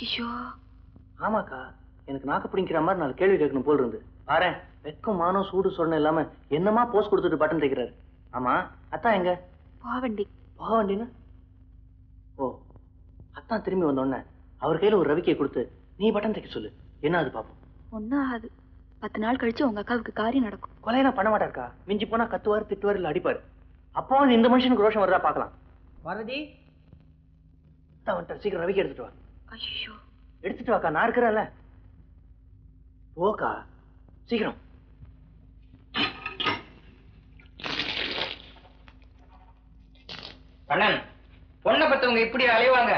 ஐயோ ஆமாக்கா, எனக்கு நாக்கு பிடிக்கிற மாதிரி 4 கேள்வி கேட்கணும் போல் இருந்து. பாரு, வெக்கம் மானம் சூடு சொன்ன இல்லாம என்னமா போஸ்ட் கொடுத்துட்டு பட்டன் தைக்கிறாரு. ஆமா, அத்தான் எங்க? பாவண்டி. பாவண்டினா? ஓ, அத்தான் திரும்பி வந்தோடனே அவர் கையில ஒரு ரவிக்கையை கொடுத்து நீ பட்டன் தைக்க சொல்லு. என்ன அது பாப்போம். ஒன்னும் ஆகாது. 10 நாள் கழிச்சு உங்க அக்காவுக்கு காரியம் நடக்கும். கொலையெல்லாம் பண்ண மாட்டாருக்கா. மிஞ்சி போனா கத்துவாரு, திட்டுவாரு, இல்ல அடிப்பாரு. அப்போ இந்த மனுஷனுக்கு ரோஷம் வருதா பாக்கலாம். பாரதி சீக்கிரம் ரவிக்கை எடுத்துட்டு வா. ஐயோ, எடுத்துட்டு வாக்கா, நான் இருக்கிறேன்ல. ஓக்கா, சீக்கிரம். அண்ணன், பொண்ணை பத்தவங்க இப்படி அலைவாங்க.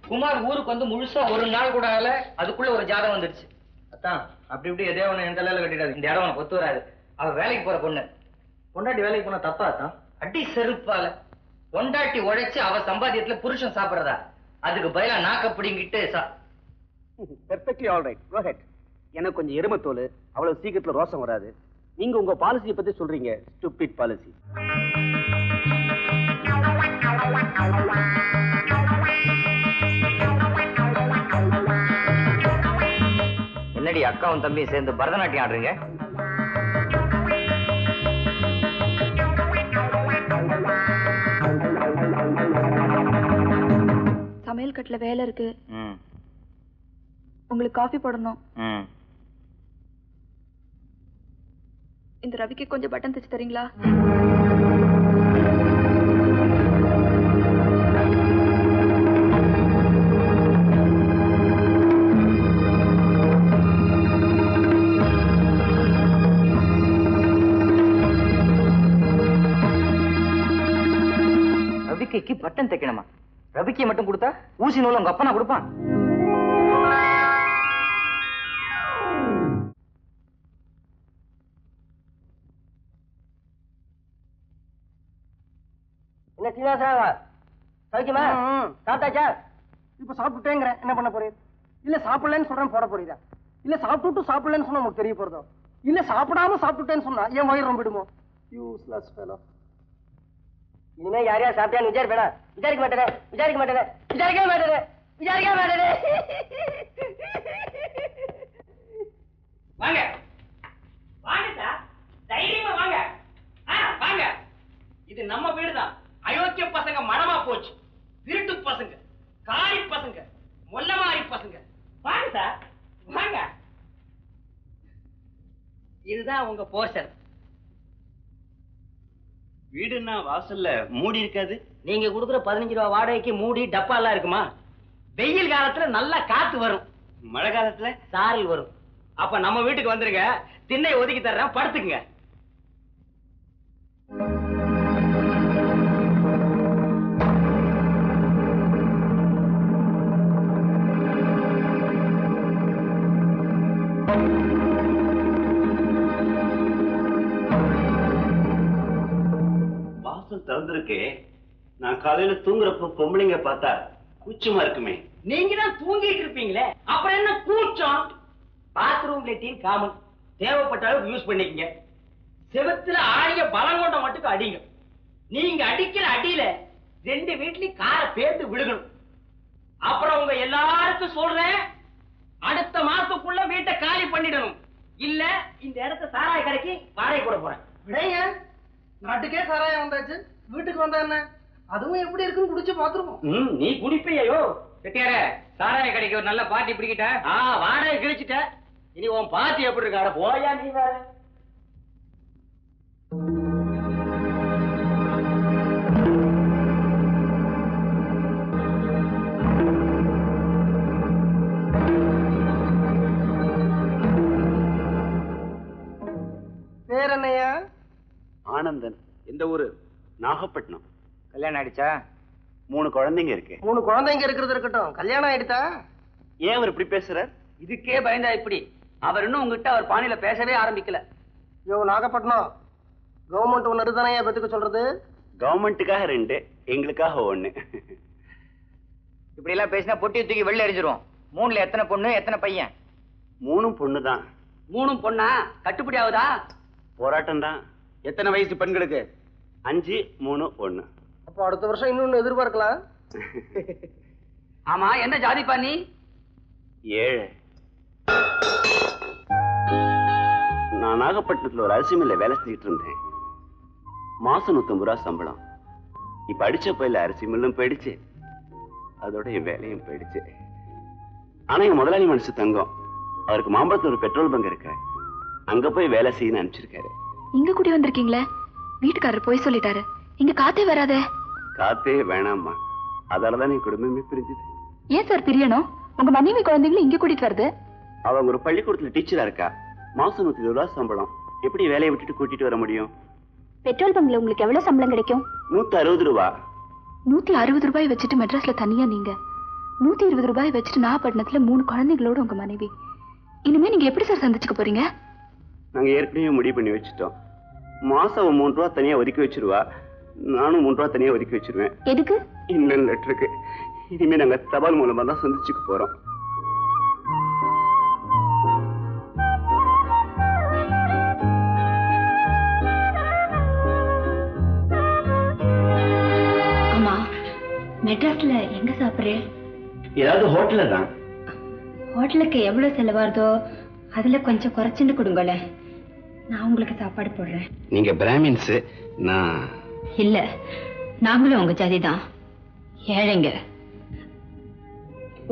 குமார் ஊருக்கு வந்து முழுசா ஒரு நாள் கூட ஆகல, அதுக்குள்ள ஒரு ஜாதகம் வந்துருச்சு. அத்தான் அப்படி இப்படி எதே ஒண்ணு எந்த அளவுல கட்டிடாது. இந்த இடம் உனக்கு ஒத்து வராது. அவ வேலைக்கு போற பொண்ணு. பொண்டாட்டி வேலைக்கு போனா தப்பா தான்? அடி செருப்பால. பொண்டாட்டி உழைச்சு அவ சம்பாத்தியத்துல புருஷன் சாப்பிடுறதா? அதுக்கு பதிலா நாக்க பிடிங்கிட்டு பெர்ஃபெக்ட்லி ஆல் ரைட், கோ ஹெட். எனக்கு கொஞ்சம் எருமத்தோல், அவ்வளவு சீக்கிரத்துல ரோசம் வராது. நீங்க உங்க பாலிசியை பத்தி சொல்றீங்க, ஸ்டூபிட் பாலிசி. என்னடி அக்காவும் தம்பியும் சேர்ந்து பரதநாட்டியம் ஆடுறீங்க? சமையல் கட்டுல வேலை இருக்கு. உங்களுக்கு காஃபி போடணும். இந்த ரவிக்கு கொஞ்சம் பட்டன் தைச்சு தரீங்களா? ரவிக்கைக்கு பட்டன் தைக்கணுமா? ரவிக்கை மட்டும் கொடுத்தா ஊசி நூல் உங்க அப்பனா கொடுப்பான்? என்ன சீனிவாசா, சௌக்கியமா? சாப்பிட்டாச்சா? இப்ப சாப்பிட்டுட்டேங்கிற என்ன பண்ண போறீங்க? இல்ல சாப்பிடலன்னு சொல்றேன் போட போறீதா? இல்ல சாப்பிட்டு சாப்பிடலன்னு சொன்னா உங்களுக்கு தெரிய போறதோ? இல்ல சாப்பிடாம சாப்பிட்டுட்டேன்னு சொன்னா என் வயிறு ரொம்பிடுமோ? Useless fellow. இனிமே யாரையா சாப்பிட்டான்னு விசாரிப்பேனா? விசாரிக்க மாட்டேனே, விசாரிக்க மாட்டேனே, விசாரிக்கவே மாட்டேனே, விசாரிக்கவே மாட்டேனே. வாங்க வாங்க சார், தைரியமா வாங்க. வாங்க, இது நம்ம வீடுதான். அயோக்கிய பசங்க மனமா போச்சு. திருட்டு பசங்க, காரி பசங்க, மொல்லமாரி பசங்க. வாங்க சார், வாங்க. இதுதான் உங்க போஸ்டர். வீடுன்னா வாசல்ல மூடி இருக்காது. நீங்க கொடுக்குற 15 ரூபாய் வாடகைக்கு மூடி டப்பா எல்லாம் இருக்குமா? வெயில் காலத்துல நல்லா காத்து வரும், மழை காலத்துல சாரல் வரும். அப்ப நம்ம வீட்டுக்கு வந்துருங்க, திண்ணை ஒதுக்கி தர்றேன், படுத்துக்குங்க. வாசல் திறந்திருக்கே. நான் காலையில தூங்குறப்ப பொம்பளைங்க பார்த்தா கூச்சமா இருக்குமே. நீங்க தான் தூங்கிட்டு இருப்பீங்களே, அப்புறம் என்ன கூச்சம்? பாத்ரூம் லெட்டின் காமன், தேவைப்பட்ட அளவுக்கு யூஸ் பண்ணிக்கங்க. செவத்துல ஆடிய பலம் கொண்ட மட்டும் அடிங்க. நீங்க அடிக்கிற அடியில 2 வீட்லயும் காரை பேர்த்து விழுகணும். அப்புறம் உங்க எல்லாருக்கும் சொல்றேன், அடுத்த மாசத்துக்குள்ள வீட்டை காலி பண்ணிடணும். இல்ல இந்த இடத்த சாராய கடைக்கு வாடகை கூட போறேன். விடைங்க, நாட்டுக்கே சாராயம் வந்தாச்சு, வீட்டுக்கு வந்தா என்ன? அதுவும் எப்படி இருக்குன்னு குடிச்சு பாத்துருவோம். நீ குடிப்பையோ செட்டியார? சாராய கடைக்கு ஒரு நல்ல பார்ட்டி பிடிக்கிட்ட, வாடகை கிழிச்சிட்ட. இனி உன் பார்ட்டி எப்படி இருக்காட? போயா நீ வேற. பேர் என்னையா? ஆனந்தன். எந்த ஊரு? நாகப்பட்டினம். கல்யாணம் ஆயிடுச்சா? 3 குழந்தைங்க இருக்கு. 3 குழந்தைங்க இருக்கிறது இருக்கட்டும், கல்யாணம் ஆயிடுதா? ஏன் அவர் இப்படி பேசுறார்? இதுக்கே பயந்தா இப்படி? அவர் இன்னும் உங்ககிட்ட அவர் பாணியில பேசவே ஆரம்பிக்கல. யோ நாகப்பட்டினம், கவர்மெண்ட் ஒன்னு தானே பத்துக்க சொல்றது? கவர்மெண்ட்டுக்காக 2, எங்களுக்காக 1. இப்படி எல்லாம் பேசினா பொட்டி தூக்கி வெளில எரிஞ்சிரும். 3ல எத்தனை பொண்ணு எத்தனை பையன்? 3 பொண்ணு தான். 3 பொண்ணா? கட்டுப்படி ஆகுதா? போராட்டம் தான். எத்தனை வயசு பெண்களுக்கு? 5, 3, 1. அப்போ அடுத்த வருஷம் இன்னொன்னு எதிர்பார்க்கலாம். ஆமா, என்ன ஜாதிப்பா நீ? ஏழை. நான் நாகப்பட்டினத்துல ஒரு அரிசி மில்ல வேலை செஞ்சுட்டு இருந்தேன். மாசம் 150 ரூபா சம்பளம். இப்ப அடிச்ச பயில அரிசி மில்லும் போயிடுச்சு, அதோட என் வேலையும் போயிடுச்சு. ஆனா என் முதலாளி மனசு தங்கம். அவருக்கு மாம்பழத்துல ஒரு பெட்ரோல் பங்க் இருக்கு, அங்க போய் வேலை செய்யணும்னு அனுப்பிச்சிருக்காரு. இங்க கூடி வந்திருக்கீங்களே, வீட்டுக்காரர் போய் சொல்லிட்டாரு, இங்க காத்தே வராதே. காத்தே வேணாம்மா, அதாலதான் என் குடும்பமே பிரிஞ்சுது. ஏன் சார் பிரியணும்? உங்க மனைவி குழந்தைங்களும் இங்க கூட்டிட்டு வருது. அவங்க ஒரு பள்ளிக்கூடத்துல டீச்சரா இருக்கா. மாசம் 120 ரூபா சம்பளம். எப்படி வேலையை விட்டுட்டு கூட்டிட்டு வர முடியும்? பெட்ரோல் பங்க்ல உங்களுக்கு எவ்வளவு சம்பளம் கிடைக்கும்? 160 ரூபா. 160 ரூபாய் வச்சுட்டு மெட்ராஸ்ல தனியா நீங்க, 120 ரூபாய் வச்சுட்டு நாகப்பட்டினத்துல 3 குழந்தைகளோட உங்க மனைவி. இனிமே நீங்க எப்படி சார் சந்திச்சுக்க போறீங்க? நாங்க ஏற்கனவே முடிவு பண்ணி வச்சுட்டோம். மாசம் 3 ரூபா தனியா ஒதுக்கி வச்சிருவா, நானும் 3 ரூபா தனியா ஒதுக்கி வச்சிருவேன். எதுக்கு? இன்னும் லெட்டருக்கு. இனிமே நாங்க தபால் மூலமா தான் சந்திச்சுக்க போறோம். அம்மா, மெட்ராஸ்ல எங்க சாப்பிடுறேன்? ஏதாவது ஹோட்டல்ல தான். ஹோட்டலுக்கு எவ்வளவு செலவாகுதோ அதுல கொஞ்சம் குறைச்சுட்டு கொடுங்களேன், நான் உங்களுக்கு சாப்பாடு போடுறேன். நீங்க பிராமின்ஸ், நான் இல்ல, நாங்களும் உங்க ஜாதிதான், ஏழைங்க.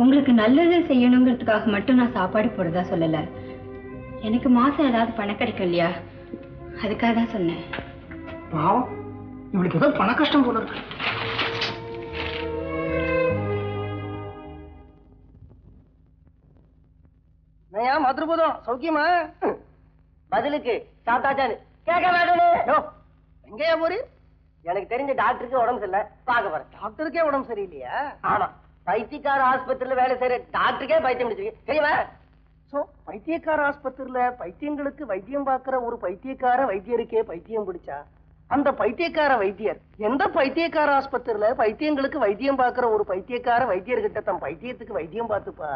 உங்களுக்கு நல்லது செய்யணுங்கிறதுக்காக மட்டும் நான் சாப்பாடு போடுறதா சொல்லல. எனக்கு மாசம் ஏதாவது பணம் கிடைக்கும் இல்லையா, அதுக்காக தான் சொன்னேன். பாவம், இவளுக்கு ஏதோ பண கஷ்டம் போல இருக்கு. நையா மதுரபூதம் சௌக்கியமா? பதிலுக்கு சாப்பிட்டாச்சான்னு கேட்க வேணும். எங்கேயா போறீ? எனக்கு தெரிஞ்ச டாக்டருக்கு உடம்பு சரியில்லை, பார்க்க போறேன். டாக்டருக்கே உடம்பு சரியில்லையா? ஆமா, பைத்தியக்கார ஆஸ்பத்திரியில வேலை செய்யற டாக்டருக்கே பைத்தியம் முடிச்சிருக்கு தெரியுமா? சோ பைத்தியக்கார ஆஸ்பத்திரியில பைத்தியங்களுக்கு வைத்தியம் பார்க்கிற ஒரு பைத்தியக்கார வைத்தியருக்கே பைத்தியம் பிடிச்சா, அந்த பைத்தியக்கார வைத்தியர் எந்த பைத்தியக்கார ஆஸ்பத்திரியில பைத்தியங்களுக்கு வைத்தியம் பார்க்கிற ஒரு பைத்தியக்கார வைத்தியர்கிட்ட தன் பைத்தியத்துக்கு வைத்தியம் பார்த்துப்பா.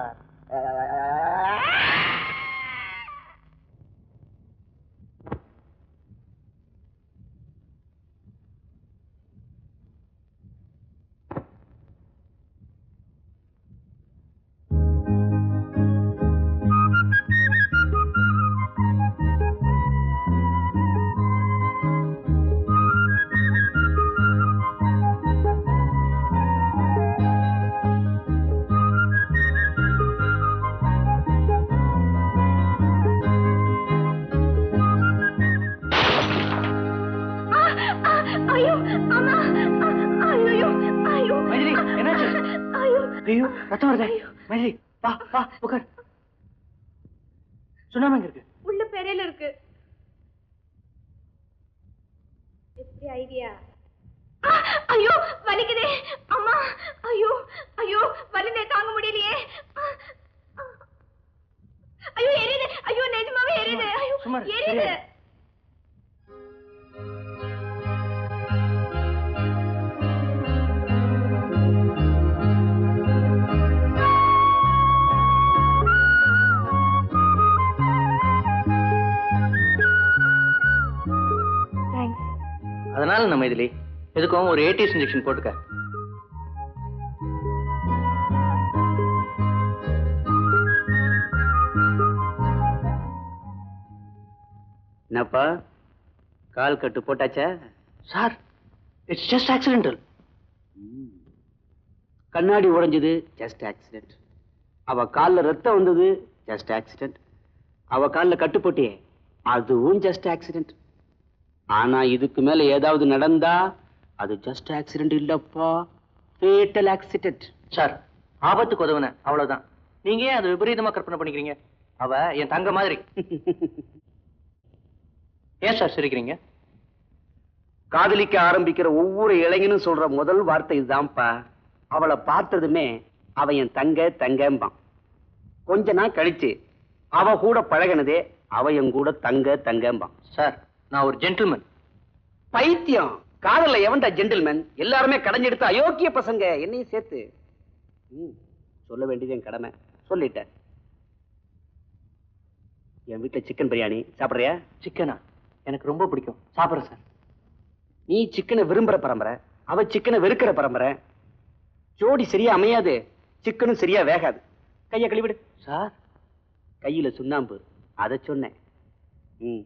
ஐயோ, ரத்தம் வருதே. மைதிலி, வா வா உட்கார். சுண்ணாம்பு எங்க இருக்கு? உள்ள பெரையில இருக்கு. எப்படி ஐடியா? ஐயோ வலிக்குதே அம்மா. ஐயோ ஐயோ, வலினே தாங்க முடியலையே. ஐயோ எரியுது. ஐயோ நிஜமாவே எரியுது. ஐயோ எரியுது. அதனால நம்ம இதுல எதுக்கும் ஒரு ஏடிஎஸ் இன்ஜெக்ஷன் போட்டுக்க. என்னப்பா, கால் கட்டு போட்டாச்சா? Sir, it's just accidental. கண்ணாடி உடைஞ்சது, ஜஸ்ட் ஆக்சிடென்ட். அவ கால்ல ரத்தம் வந்தது, ஜஸ்ட் ஆக்சிடென்ட். அவ கால்ல கட்டு போட்டியே, அதுவும் ஜஸ்ட் ஆக்சிடென்ட். ஆனா இதுக்கு மேல ஏதாவது நடந்தா அது ஜஸ்ட் ஆக்சிடென்ட் இல்லப்பா, ஃபேட்டல் ஆக்சிடென்ட். சார், ஆபத்துக்கு உதவுன அவ்வளவுதான். நீங்க ஏன் அதை விபரீதமா கற்பனை பண்ணிக்கிறீங்க? அவ என் தங்க மாதிரி. ஏன் சார் சிரிக்கிறீங்க? காதலிக்க ஆரம்பிக்கிற ஒவ்வொரு இளைஞனும் சொல்ற முதல் வார்த்தை இதுதான்ப்பா. அவளை பார்த்ததுமே அவ என் தங்க தங்கம்பான். கொஞ்ச நாள் கழிச்சு அவ கூட பழகினதே அவ என் கூட தங்க தங்கம்பான். சார், நான் ஒரு ஜென்டில்மேன். பைத்தியம், காதல்ல எவன்டா ஜென்டில்மேன்? எல்லாருமே கடைஞ்செடுத்த அயோக்கிய பசங்க, என்னையும் சேர்த்து. சொல்ல வேண்டியது என் கடமை, சொல்லிட்டேன். என் வீட்டுல சிக்கன் பிரியாணி சாப்பிடுறியா? சிக்கனா? எனக்கு ரொம்ப பிடிக்கும், சாப்பிடுறேன் சார். நீ சிக்கனை விரும்புற பரம்பரை, அவ சிக்கனை வெறுக்கிற பரம்பரை. ஜோடி சரியா அமையாது, சிக்கனும் சரியா வேகாது. கையை கழுவிடு. சார் கையில சுண்ணாம்பு, அதை சொன்னேன். ம்.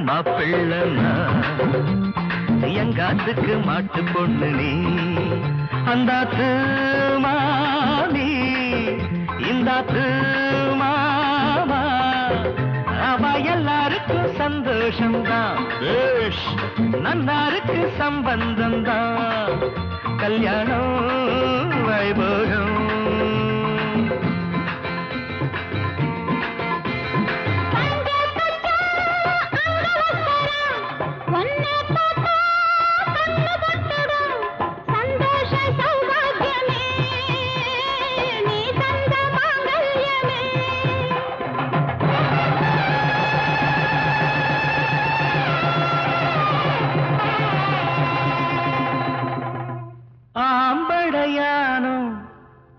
மாப்பிள்ளனா எங்காத்துக்கு மாட்டு பொண்ணு நீ, அந்தாத்து மாமி இந்தாத்து மாமா, அவ எல்லாருக்கும் சந்தோஷம்தான், நன்னாருக்கு சம்பந்தம்தான், கல்யாணம் வைபோகம்.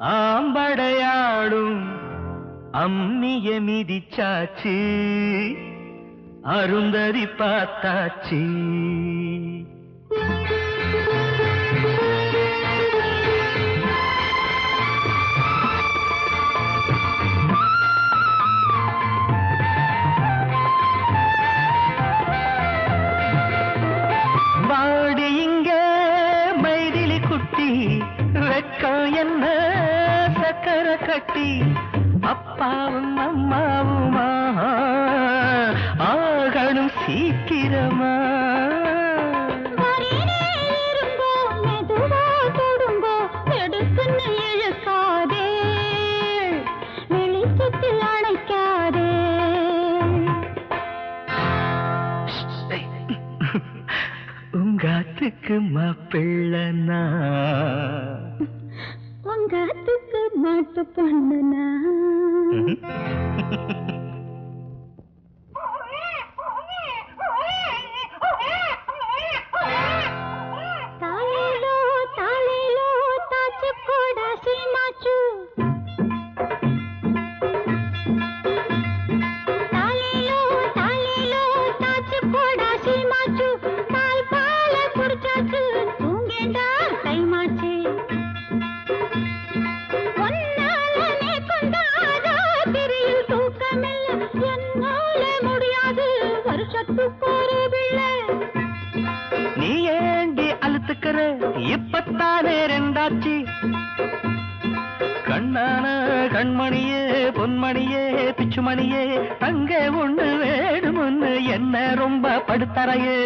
ஆம்படையாடும் அம்மிய மிதிச்சாச்சு, அருந்ததி பார்த்தாச்சு. வாடிய வெக்கம் என்ன சக்கரை கட்டி அப்பாவும் அம்மாவுமா ஆகணும் சீக்கிரமா. உங்காத்துக்கு மாப்பிள்ளனா உங்காத்துக்கு மாட்டு பண்ணுனா தாலேலோ தாலேலோ தாச்சு கோடா சீமாச்சு தாலேலோ தாலேலோ தாச்சு கோடா சீமாச்சு பால் பால குடிச்சாச்சு தூங்கேண்டா டைமாச்சு ஒன்னாலே கொண்டாடா திரியில் தூக்கமில்ல என்னால முடியாது வருஷத்துக்கு ஒரு பிள்ளை. நீ ஏண்டி அழுத்துக்கிற இப்பத்தானே ரெண்டாச்சு கண்ணான கண்மணியே பொன்மணியே பிச்சுமணியே தங்க ஒண்ணு வேணும்னு என்ன ரொம்ப படுத்தறையே.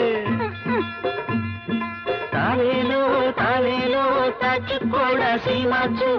தாலேலோ தாலேலோ தாச்சு கோட சீமாச்சு